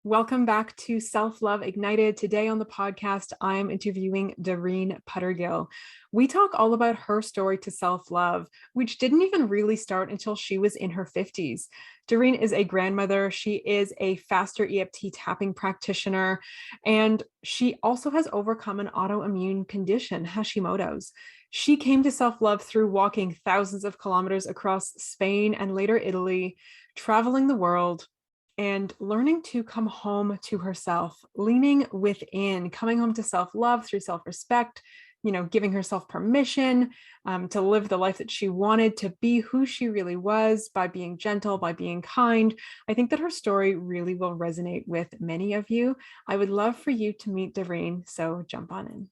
Welcome back to Selflove Ignited. Today on the podcast, I'm interviewing Darene Puttergill. We talk all about her story to self-love, which didn't even really start until she was in her 50s. Darene is a grandmother. She is a FasterEFT tapping practitioner, and she also has overcome an autoimmune condition, Hashimoto's. She came to self-love through walking thousands of kilometers across Spain and later Italy, traveling the world, and learning to come home to herself, leaning within, coming home to self-love through self-respect, giving herself permission to live the life that she wanted, to be who she really was by being gentle, by being kind. I think that her story really will resonate with many of you. I would love for you to meet Darene, so jump on in.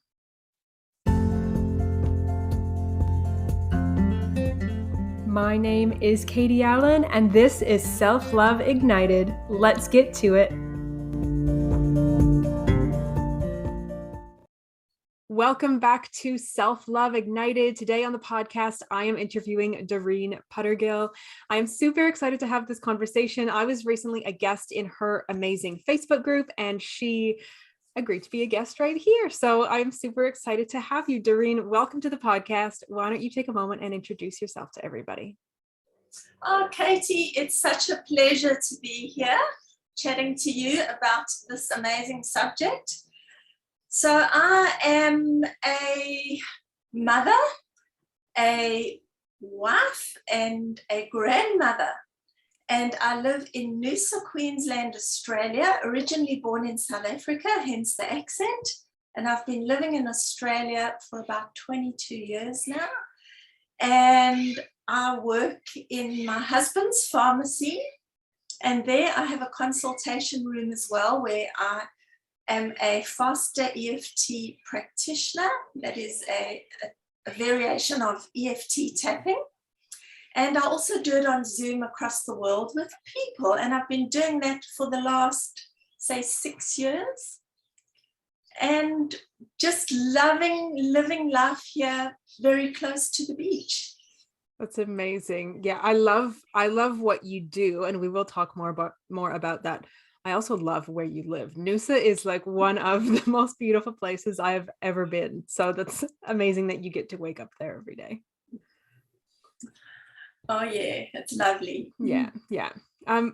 My name is Katie Allen, and this is Self-Love Ignited. Let's get to it. Welcome back to Self-Love Ignited. Today on the podcast, I am interviewing Darene Puttergill. I am super excited to have this conversation. I was recently a guest in her amazing Facebook group, and she agreed to be a guest right here. So I'm super excited to have you, Darene. Welcome to the podcast. Why don't you take a moment and introduce yourself to everybody? Oh, Katie, it's such a pleasure to be here chatting to you about this amazing subject. So I am a mother, a wife, and a grandmother. And I live in Noosa, Queensland, Australia, originally born in South Africa, hence the accent. And I've been living in Australia for about 22 years now. And I work in my husband's pharmacy. And there I have a consultation room as well, where I am a FasterEFT practitioner. That is a variation of EFT tapping. And I also do it on Zoom across the world with people. And I've been doing that for the last, say, 6 years. And just loving living life here very close to the beach. That's amazing. Yeah, I love what you do. And we will talk more about that. I also love where you live. Noosa is like one of the most beautiful places I've ever been. So that's amazing that you get to wake up there every day. Oh yeah, it's lovely. Yeah.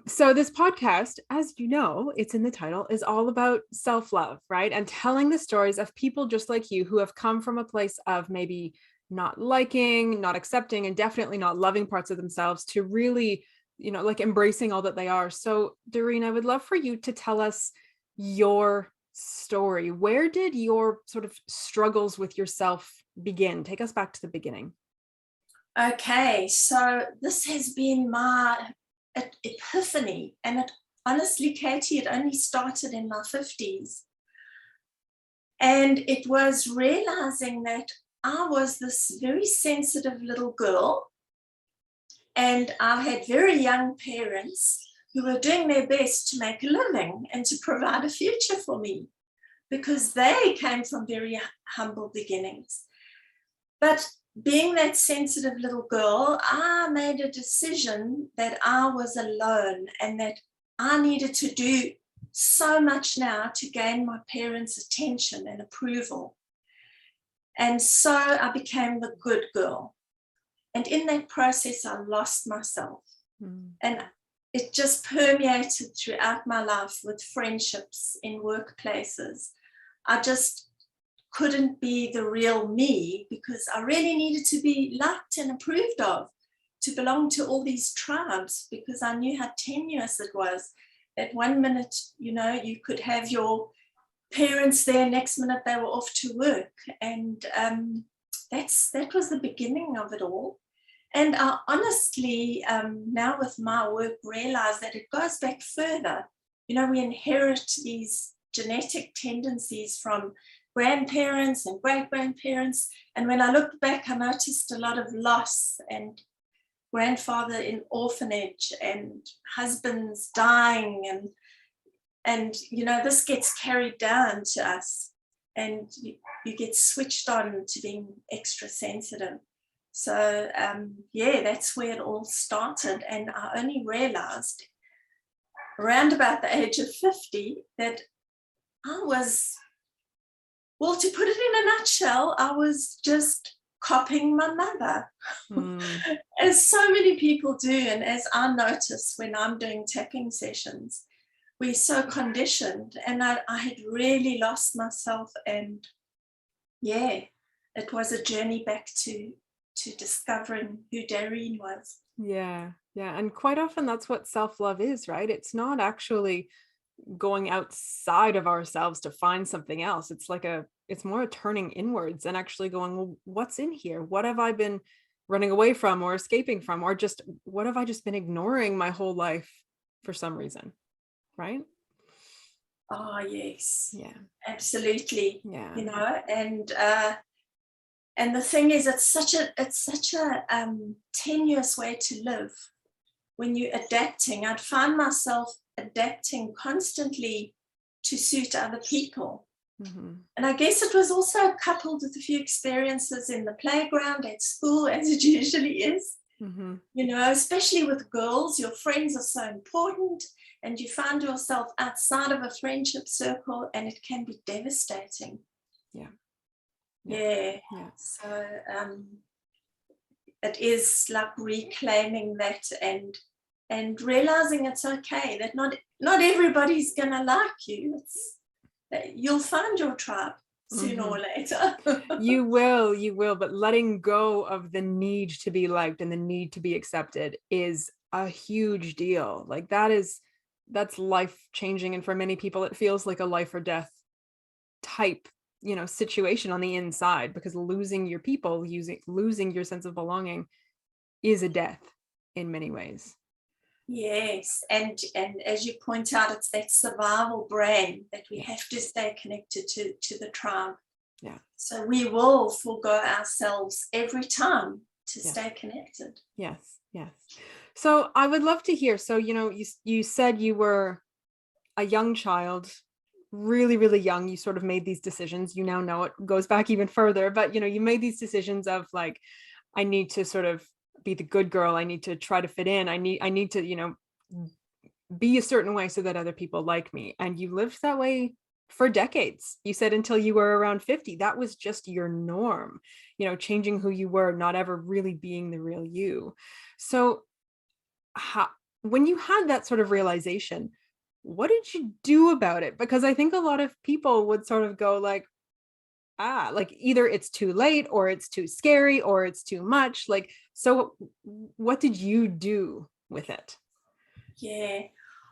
So this podcast, as you know, it's in the title, is all about self-love, right? And telling the stories of people just like you who have come from a place of maybe not liking, not accepting, and definitely not loving parts of themselves to really, like embracing all that they are. So Darene, I would love for you to tell us your story. Where did your sort of struggles with yourself begin? Take us back to the beginning. Okay, so this has been my epiphany, and it honestly, Katie, it only started in my 50s. And it was realizing that I was this very sensitive little girl, and I had very young parents who were doing their best to make a living and to provide a future for me, because they came from very humble beginnings. But being that sensitive little girl, I made a decision that I was alone and that I needed to do so much now to gain my parents' attention and approval. And so I became the good girl. And in that process, I lost myself. And it just permeated throughout my life with friendships in workplaces. I just couldn't be the real me because I really needed to be liked and approved of, to belong to all these tribes, because I knew how tenuous it was. That one minute, you could have your parents there, next minute they were off to work. And that was the beginning of it all. And I honestly, now with my work, realize that it goes back further. We inherit these genetic tendencies from grandparents and great-grandparents. And when I looked back, I noticed a lot of loss, and grandfather in orphanage, and husbands dying, and this gets carried down to us, and you get switched on to being extra sensitive. So that's where it all started. And I only realized around about the age of 50 that I was, well, to put it in a nutshell, I was just copying my mother, as so many people do. And as I notice when I'm doing tapping sessions, we're so conditioned, and I had really lost myself. And yeah, it was a journey back to discovering who Darene was. Yeah. And quite often that's what self-love is, right? It's not actually going outside of ourselves to find something else. It's more a turning inwards and actually going, well, what's in here? What have I been running away from or escaping from, or just what have I just been ignoring my whole life for some reason? Right? Oh yes. Yeah. Absolutely. Yeah. You know, and the thing is, it's such a tenuous way to live when you're adapting. I'd find myself adapting constantly to suit other people. And I guess it was also coupled with a few experiences in the playground, at school, as it usually is. You know, especially with girls, your friends are so important, and you find yourself outside of a friendship circle, and it can be devastating. Yeah. So it is like reclaiming that and realizing it's okay, that not everybody's gonna like you. You'll find your tribe sooner or later. You will, but letting go of the need to be liked and the need to be accepted is a huge deal. Like that's life changing, and for many people it feels like a life or death type, you know, situation on the inside, because losing your people, losing your sense of belonging is a death in many ways. Yes, and as you point out, it's that survival brain that we have to stay connected to the tribe. Yeah. So we will forego ourselves every time to stay connected. Yes. So I would love to hear. So, you know, you said you were a young child, really, really young. You sort of made these decisions. You now know it goes back even further, but you know, you made these decisions of like, I need to sort of be the good girl. I need to try to fit in. I need to, you know, be a certain way so that other people like me. And you lived that way for decades. You said until you were around 50, that was just your norm, you know, changing who you were, not ever really being the real you. So when you had that sort of realization, what did you do about it? Because I think a lot of people would sort of go like, like either it's too late or it's too scary or it's too much. Like, so what did you do with it? Yeah,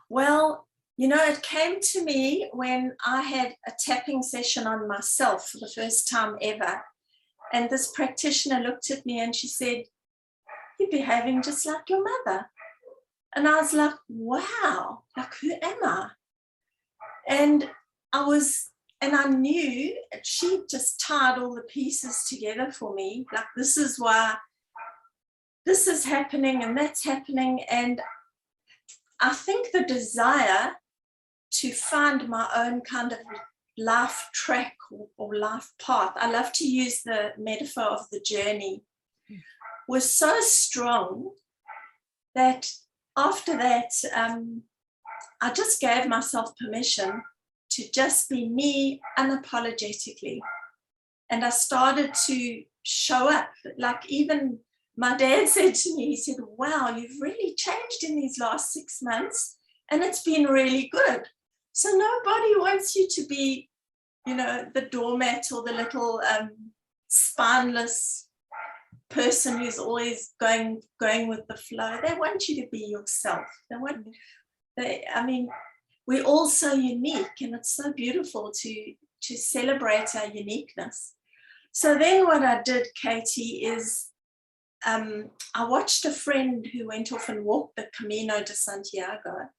well, you know, it came to me when I had a tapping session on myself for the first time ever. And this practitioner looked at me and she said, "You're behaving just like your mother." And I was like, wow, like who am I? And I knew she just tied all the pieces together for me. Like, this is why this is happening and that's happening. And I think the desire to find my own kind of life track or life path, I love to use the metaphor of the journey, was so strong that after that, I just gave myself permission to just be me unapologetically. And I started to show up. Like, even my dad said to me, he said, "Wow, you've really changed in these last 6 months, and it's been really good." So nobody wants you to be, you know, the doormat or the little spineless person who's always going with the flow. They want you to be yourself. I mean, we're all so unique, and it's so beautiful to celebrate our uniqueness. So then what I did, Katie, is I watched a friend who went off and walked the Camino de Santiago.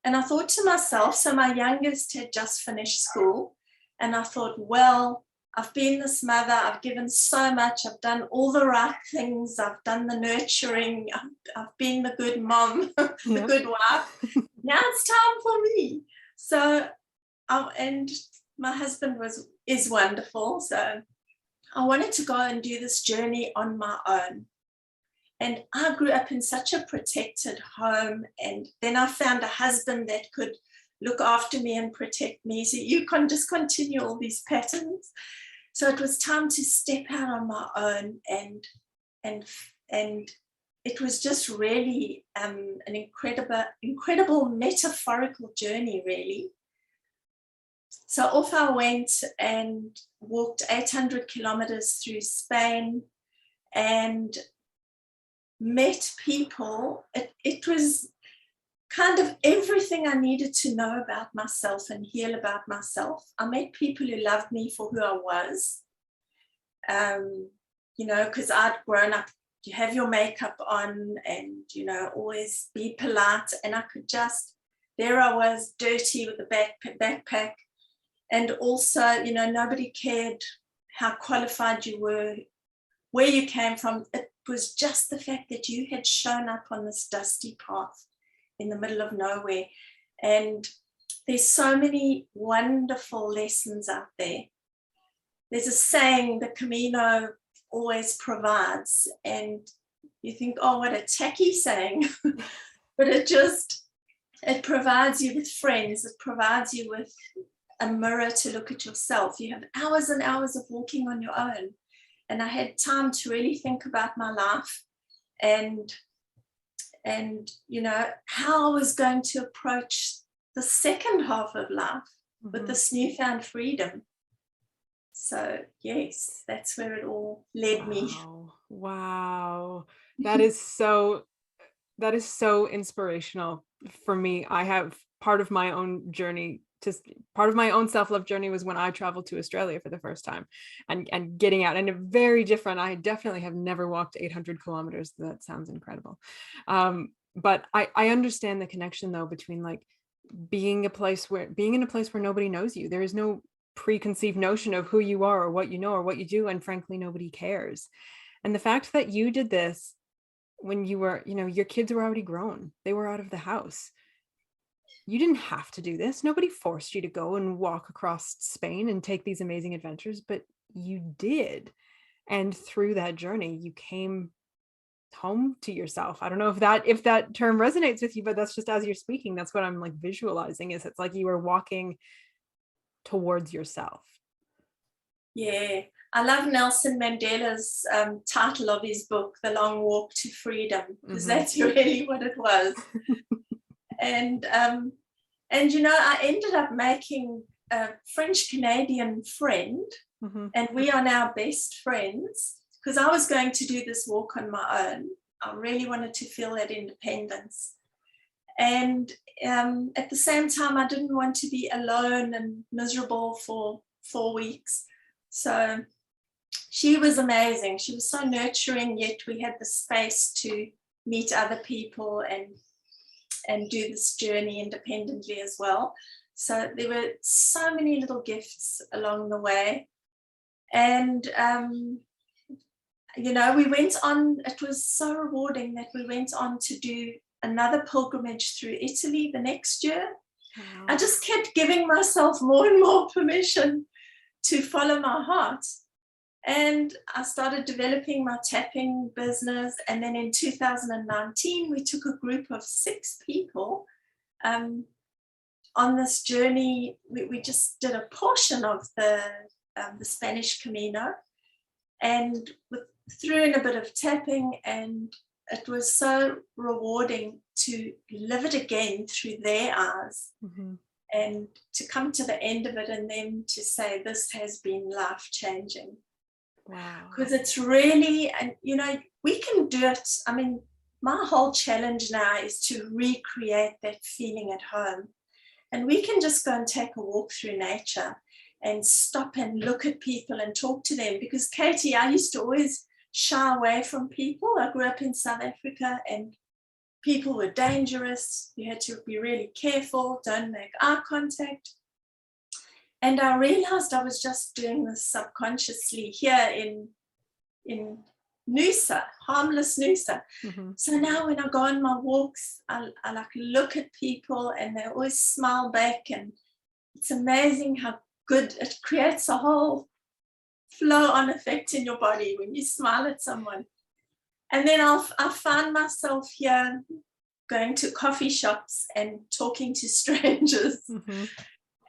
And I thought to myself, so my youngest had just finished school, and I thought, well, I've been this mother, I've given so much, I've done all the right things, I've done the nurturing, I've been the good mom, the good wife. Now it's time for me. So, and my husband is wonderful, so I wanted to go and do this journey on my own. And I grew up in such a protected home, and then I found a husband that could look after me and protect me. So you can just continue all these patterns. So it was time to step out on my own, and it was just really an incredible metaphorical journey, really. So off I went and walked 800 kilometers through Spain and met people. It was kind of everything I needed to know about myself and heal about myself. I met people who loved me for who I was, because I'd grown up, you have your makeup on and, always be polite. And I could there I was, dirty with a backpack. And also, nobody cared how qualified you were, where you came from. It was just the fact that you had shown up on this dusty path in the middle of nowhere. And there's so many wonderful lessons out there. There's a saying, the Camino always provides, and you think, oh, what a tacky saying. But it provides you with friends. It provides you with a mirror to look at yourself. You have hours and hours of walking on your own. And I had time to really think about my life and how I was going to approach the second half of life with this newfound freedom. So yes, that's where it all led me. Wow. That is so inspirational for me. I have part of my own journey, part of my own self-love journey was when I traveled to Australia for the first time and getting out, and a very different, I definitely have never walked 800 kilometers. That sounds incredible. But I understand the connection though, between like being in a place where nobody knows you. There is no preconceived notion of who you are or what you know or what you do. And frankly, nobody cares. And the fact that you did this when you were, your kids were already grown, they were out of the house. You didn't have to do this. Nobody forced you to go and walk across Spain and take these amazing adventures, but you did. And through that journey, you came home to yourself. I don't know if that term resonates with you, but that's just, as you're speaking, that's what I'm like visualizing, is it's like you were walking towards yourself. Yeah, I love Nelson Mandela's title of his book, The Long Walk to Freedom, because that's really what it was. And I ended up making a French-Canadian friend, and we are now best friends, because I was going to do this walk on my own. I really wanted to feel that independence. And at the same time, I didn't want to be alone and miserable for 4 weeks. So she was amazing. She was so nurturing, yet we had the space to meet other people and do this journey independently as well. So there were so many little gifts along the way. And, we went on, it was so rewarding that we went on to do another pilgrimage through Italy the next year. Wow. I just kept giving myself more and more permission to follow my heart. And I started developing my tapping business. And then in 2019, we took a group of 6 people on this journey. We just did a portion of the Spanish Camino, and threw in a bit of tapping, and it was so rewarding to live it again through their eyes, and to come to the end of it and them to say, this has been life-changing. Wow. Because it's really, and we can do it. I mean, my whole challenge now is to recreate that feeling at home. And we can just go and take a walk through nature and stop and look at people and talk to them. Because Katie, I used to always shy away from people. I grew up in South Africa and people were dangerous. You had to be really careful, don't make eye contact. And I realized I was just doing this subconsciously here in Noosa, harmless Noosa. So now when I go on my walks, I like look at people and they always smile back, and it's amazing how good it creates a whole flow-on effect in your body when you smile at someone. And then I find myself here going to coffee shops and talking to strangers. Mm-hmm.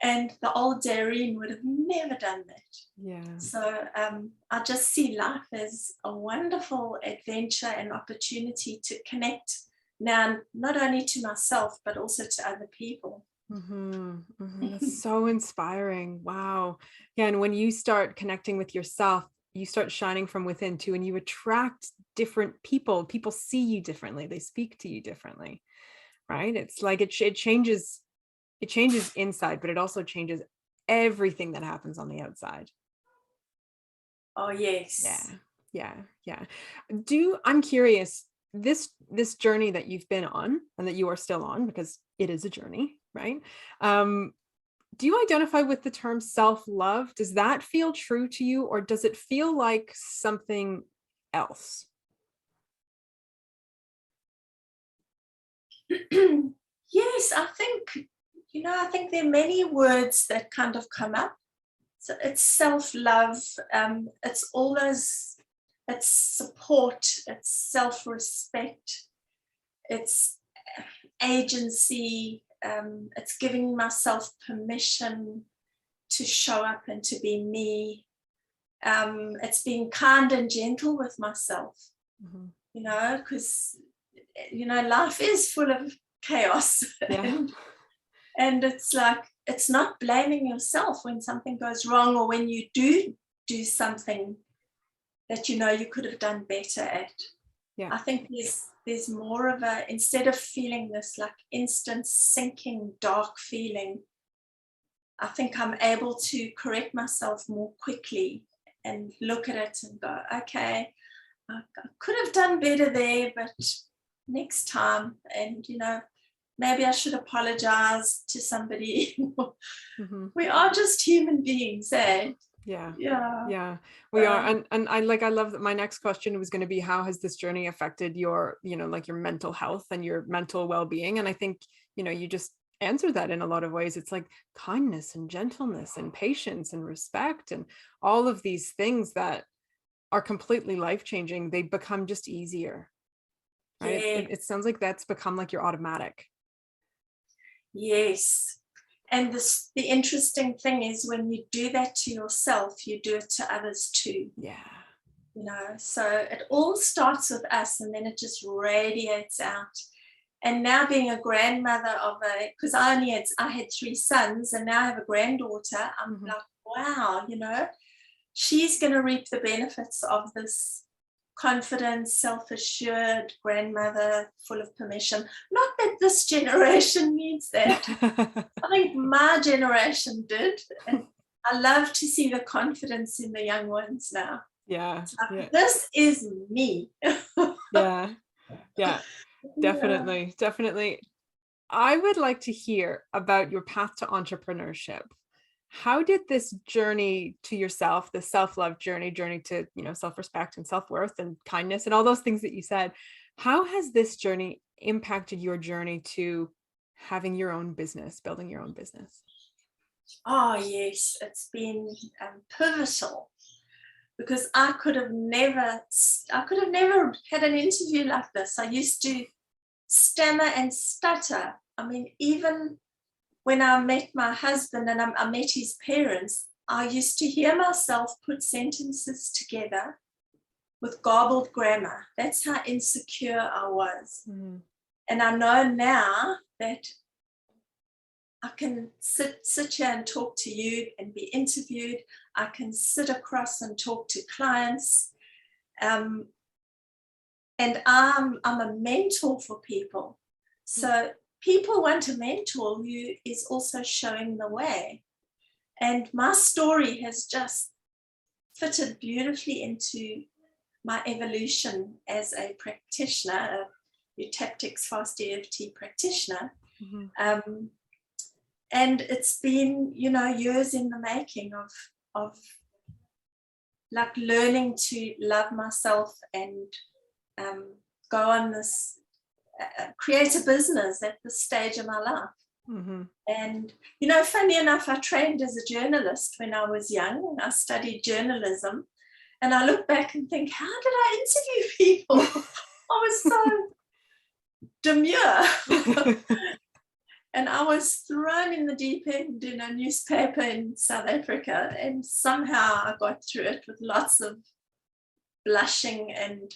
And the old Darene would have never done that. Yeah. So I just see life as a wonderful adventure and opportunity to connect now, not only to myself, but also to other people. Mm-hmm. Mm-hmm. That's so inspiring. Wow. Yeah. And when you start connecting with yourself, you start shining from within too, and you attract different people. People see you differently. They speak to you differently, right? It's like it changes inside, but it also changes everything that happens on the outside. Oh, Yeah. yes. Yeah. Yeah. I'm curious, this journey that you've been on and that you are still on, because it is a journey, right? Do you identify with the term self-love? Does that feel true to you, or does it feel like something else? Yes, I think, I think there are many words that kind of come up. So it's self-love, it's support, it's self-respect, it's agency, it's giving myself permission to show up and to be me. It's being kind and gentle with myself, because, life is full of chaos. Yeah. And it's like, it's not blaming yourself when something goes wrong, or when you do something that you could have done better at. Yeah. I think there's more of instead of feeling this like instant sinking dark feeling, I think I'm able to correct myself more quickly and look at it and go, okay, I could have done better there, but next time, and maybe I should apologize to somebody. Mm-hmm. We are just human beings, eh? Yeah. Yeah. Yeah, we are. And I love that my next question was going to be, how has this journey affected your, like your mental health and your mental well-being? And I think, you just answered that in a lot of ways. It's like kindness and gentleness and patience and respect and all of these things that are completely life-changing. They become just easier, right? Yeah. It sounds like that's become like your automatic. Yes. And the interesting thing is, when you do that to yourself, you do it to others too. Yeah. So it all starts with us, and then it just radiates out. And now, being a grandmother because I had 3 sons, and now I have a granddaughter, I'm like, wow, she's going to reap the benefits of this confident, self-assured grandmother full of permission. Not that this generation needs that. I think my generation did. And I love to see the confidence in the young ones now. Yeah. Like, this is me. Yeah. Yeah. Definitely. Definitely. I would like to hear about your path to entrepreneurship. How did this journey to yourself, the self-love journey to, self-respect and self-worth and kindness and all those things that you said, how has this journey impacted your journey to having your own business, building your own business? Oh, yes, it's been pivotal, because I could have never had an interview like this. I used to stammer and stutter. I mean, even when I met my husband and I met his parents, I used to hear myself put sentences together with garbled grammar. That's how insecure I was. Mm-hmm. And I know now that I can sit here and talk to you and be interviewed. I can sit across and talk to clients. And I'm a mentor for people. So people want a mentor who is also showing the way. And my story has just fitted beautifully into my evolution as a practitioner, a eutaptics FasterEFT practitioner. Mm-hmm. And it's been, years in the making of like learning to love myself and go on this, create a business at this stage of my life. Mm-hmm. And, funny enough, I trained as a journalist when I was young. I studied journalism. And I look back and think, how did I interview people? I was so demure. And I was thrown in the deep end in a newspaper in South Africa, and somehow I got through it with lots of blushing and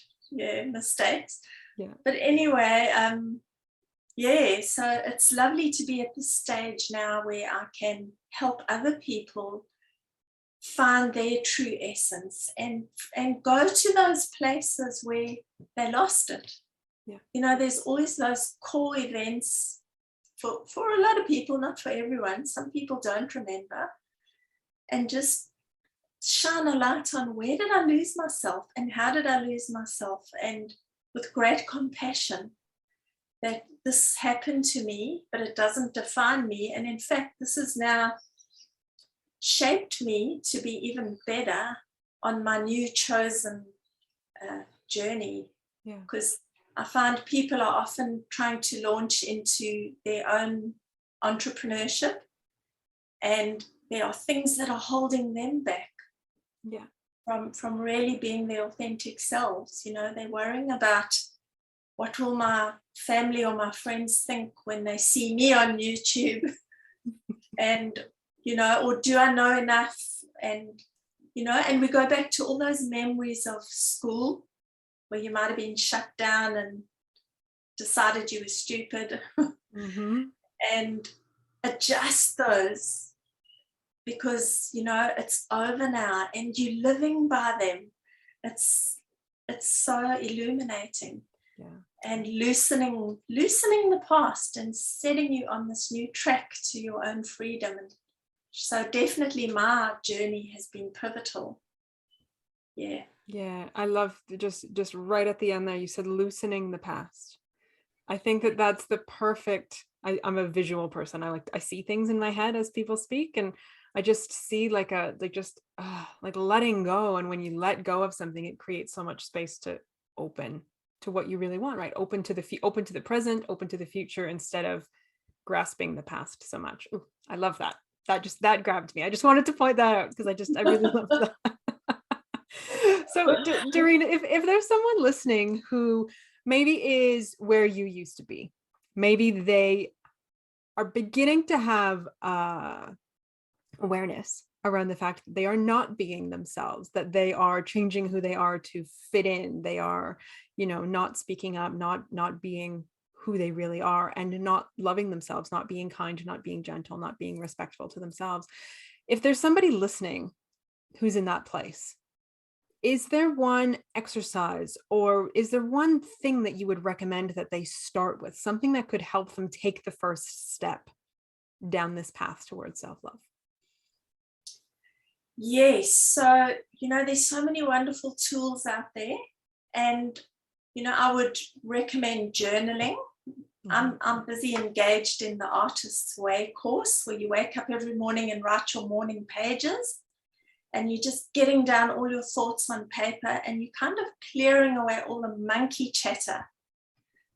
mistakes. Yeah. But anyway, so it's lovely to be at this stage now where I can help other people find their true essence and go to those places where they lost it. Yeah. You know, there's always those core events for a lot of people, not for everyone. Some people don't remember, and just shine a light on where did I lose myself and how did I lose myself, and with great compassion that this happened to me, but it doesn't define me. And in fact, this has now shaped me to be even better on my new chosen journey. Yeah. Because I find people are often trying to launch into their own entrepreneurship, and there are things that are holding them back from really being their authentic selves. You know, they're worrying about what will my family or my friends think when they see me on YouTube, and, you know, or do I know enough? And, you know, and we go back to all those memories of school where you might have been shut down and decided you were stupid, and adjust those, because, you know, it's over now and you're living by them. It's so illuminating. Yeah. And loosening the past and setting you on this new track to your own freedom. And so definitely my journey has been pivotal. Yeah, I love just right at the end there, you said loosening the past. I think that's the perfect, I'm a visual person. I see things in my head as people speak, and I just see like letting go. And when you let go of something, it creates so much space to open to what you really want, right? Open to the present, open to the future, instead of grasping the past so much. Ooh, I love that. That grabbed me. I just wanted to point that out because I really love that. So Darene, if there's someone listening who maybe is where you used to be, maybe they are beginning to have awareness around the fact that they are not being themselves, that they are changing who they are to fit in, they are, you know, not speaking up, not being who they really are, and not loving themselves, not being kind, not being gentle, not being respectful to themselves. If there's somebody listening who's in that place, is there one exercise or is there one thing that you would recommend that they start with, something that could help them take the first step down this path towards self-love? Yes. So, you know, there's so many wonderful tools out there, and, you know, I would recommend journaling. I'm busy engaged in the Artist's Way course, where you wake up every morning and write your morning pages, and you're just getting down all your thoughts on paper, and you're kind of clearing away all the monkey chatter,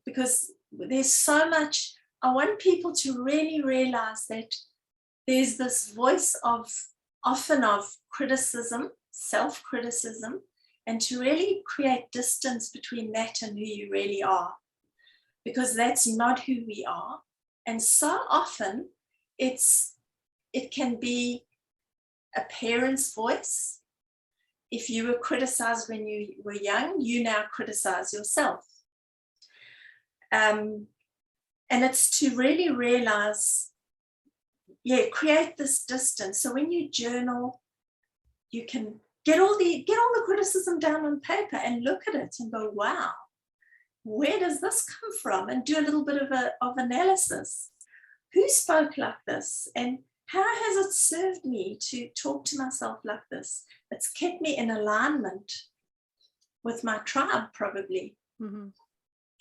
because there's so much. I want people to really realize that there's this voice often of criticism, self-criticism, and to really create distance between that and who you really are, because that's not who we are. And so often it can be a parent's voice. If you were criticized when you were young, you now criticize yourself. And it's to really realize, create this distance. So when you journal, you can get all the criticism down on paper and look at it and go, wow, where does this come from? And do a little bit of analysis. Who spoke like this? And how has it served me to talk to myself like this? It's kept me in alignment with my tribe, probably. And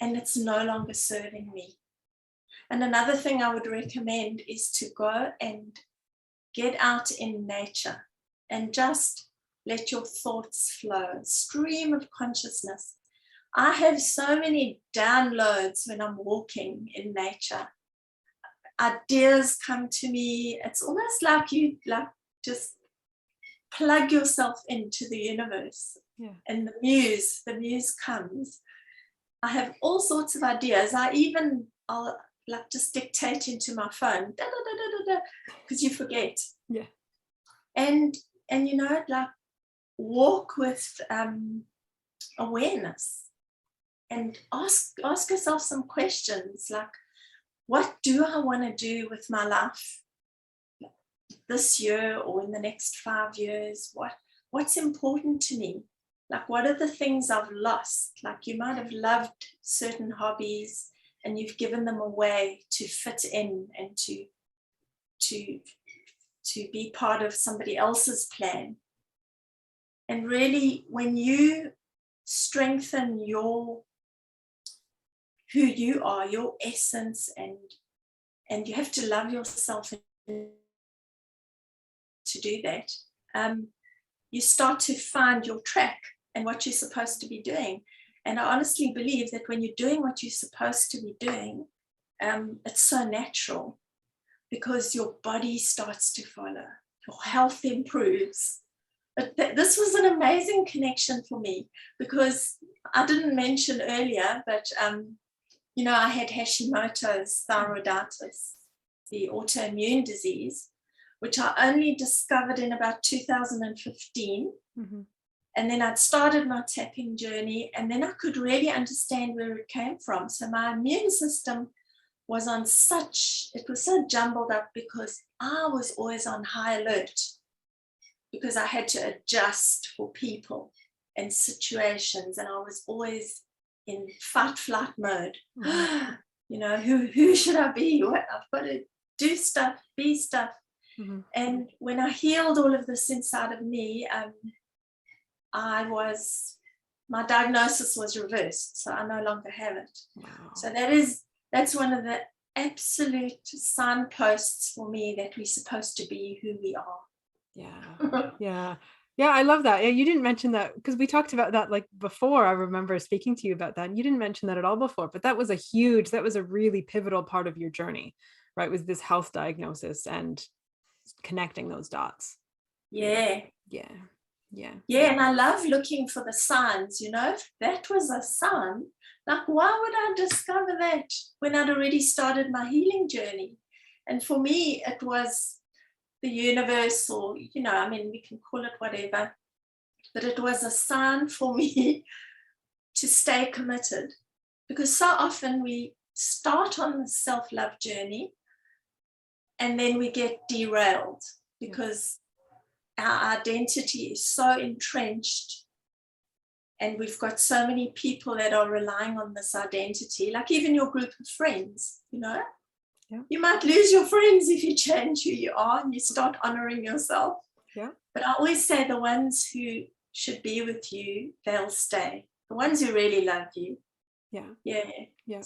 it's no longer serving me. And another thing I would recommend is to go and get out in nature and just let your thoughts flow, stream of consciousness. I have so many downloads when I'm walking in nature. Ideas come to me. It's almost like you just plug yourself into the universe. Yeah. And the muse comes. I have all sorts of ideas. I'll like just dictate into my phone, because you forget. Yeah. And you know, like walk with awareness and ask yourself some questions like, what do I want to do with my life this year or in the next 5 years? What's important to me? Like, what are the things I've lost? Like, you might have loved certain hobbies and you've given them away to fit in and to be part of somebody else's plan. And really, when you strengthen who you are, your essence, and you have to love yourself to do that, you start to find your track and what you're supposed to be doing. And I honestly believe that when you're doing what you're supposed to be doing, it's so natural, because your body starts to follow, your health improves. But this was an amazing connection for me, because I didn't mention earlier, but you know, I had Hashimoto's thyroiditis, the autoimmune disease, which I only discovered in about 2015. Mm-hmm. And then I'd started my tapping journey, and then I could really understand where it came from. So my immune system was it was so jumbled up, because I was always on high alert, because I had to adjust for people and situations, and I was always in fight flight mode. Mm-hmm. You know, who should I be? What, I've got to do stuff, be stuff. Mm-hmm. And when I healed all of this inside of me, my diagnosis was reversed, so I no longer have it. Wow. So that's one of the absolute signposts for me that we're supposed to be who we are. Yeah, I love that. Yeah, you didn't mention that, because we talked about that like before. I remember speaking to you about that, and you didn't mention that at all before, but that was a really pivotal part of your journey, right? Was this health diagnosis and connecting those dots. Yeah. And I love looking for the signs, you know. If that was a sign, like, why would I discover that when I'd already started my healing journey? And for me, it was the universe, or, you know, I mean, we can call it whatever, but it was a sign for me to stay committed, because so often we start on the self-love journey and then we get derailed, because our identity is so entrenched, and we've got so many people that are relying on this identity, like even your group of friends, you know. Yeah. You might lose your friends if you change who you are and you start honoring yourself. Yeah. But I always say the ones who should be with you, they'll stay. The ones who really love you. Yeah.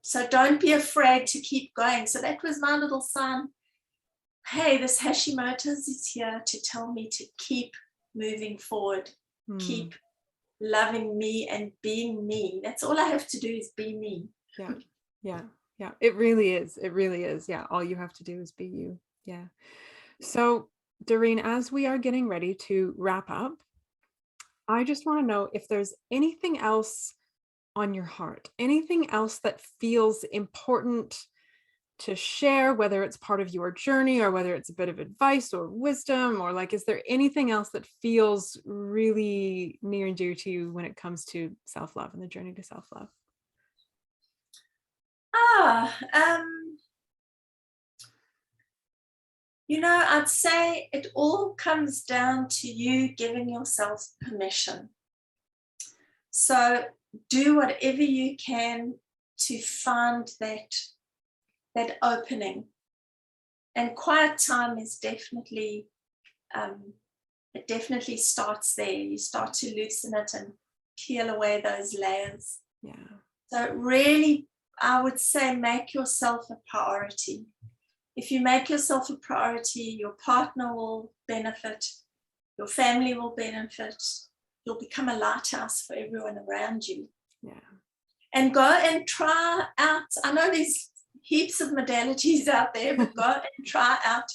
So don't be afraid to keep going. So that was my little sign. Hey, this Hashimoto's is here to tell me to keep moving forward, keep loving me and being me. That's all I have to do, is be me. Yeah, it really is. Yeah, all you have to do is be you. Yeah. So, Darene, as we are getting ready to wrap up, I just want to know if there's anything else on your heart, anything else that feels important to share, whether it's part of your journey or whether it's a bit of advice or wisdom, or like, is there anything else that feels really near and dear to you when it comes to self-love and the journey to self-love? You know, I'd say it all comes down to you giving yourself permission. So do whatever you can to find that opening. And quiet time is definitely, it definitely starts there. You start to loosen it and peel away those layers. Yeah. So really, I would say make yourself a priority. If you make yourself a priority, your partner will benefit, your family will benefit, you'll become a lighthouse for everyone around you. Yeah. And go and try out, I know there's heaps of modalities out there, but go and try out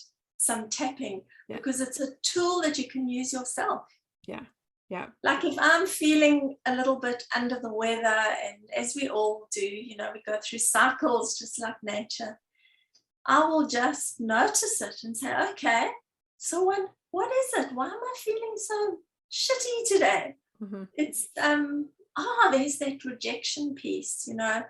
some tapping, Yeah. because it's a tool that you can use yourself. Yeah. Yeah. Like if I'm feeling a little bit under the weather, and as we all do, you know, we go through cycles just like nature, I will just notice it and say, okay, so what is it? Why am I feeling so shitty today? Mm-hmm. It's there's that rejection piece, you know,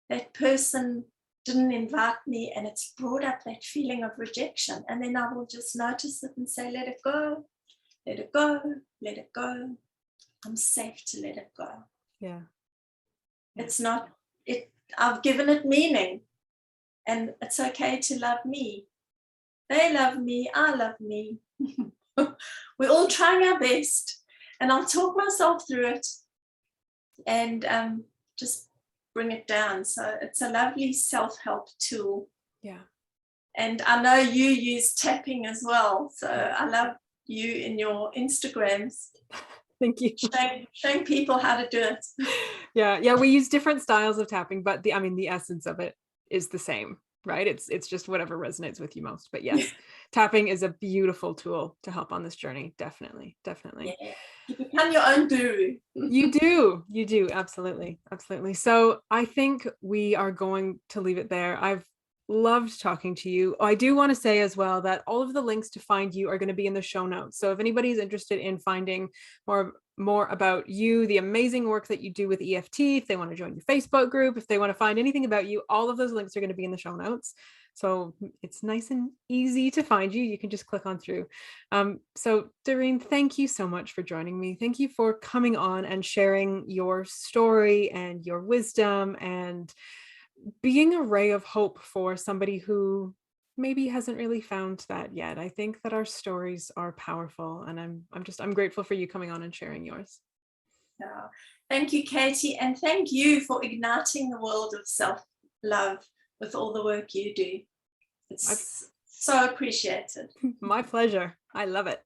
that person didn't invite me and it's brought up that feeling of rejection. And then I will just notice it and say, let it go, let it go, let it go. I'm safe to let it go. Yeah. It's not it. I've given it meaning, and it's okay to love me. They love me. I love me. We're all trying our best, and I'll talk myself through it and just bring it down. So it's a lovely self-help tool. Yeah. And I know you use tapping as well. So I love you in your Instagrams. Thank you. Showing people how to do it. Yeah. We use different styles of tapping, but the essence of it is the same, right? It's just whatever resonates with you most. But yes, tapping is a beautiful tool to help on this journey. Definitely. Yeah. You become your own guru. You do. Absolutely. So I think we are going to leave it there. I've loved talking to you. I do want to say as well that all of the links to find you are going to be in the show notes. So if anybody's interested in finding more about you, the amazing work that you do with EFT, if they want to join your Facebook group, if they want to find anything about you, all of those links are going to be in the show notes. So it's nice and easy to find you. You can just click on through. So Darene, thank you so much for joining me. Thank you for coming on and sharing your story and your wisdom and being a ray of hope for somebody who maybe hasn't really found that yet. I think that our stories are powerful, and I'm grateful for you coming on and sharing yours. Oh, thank you, Katie, and thank you for igniting the world of self-love with all the work you do. It's so appreciated. My pleasure. I love it.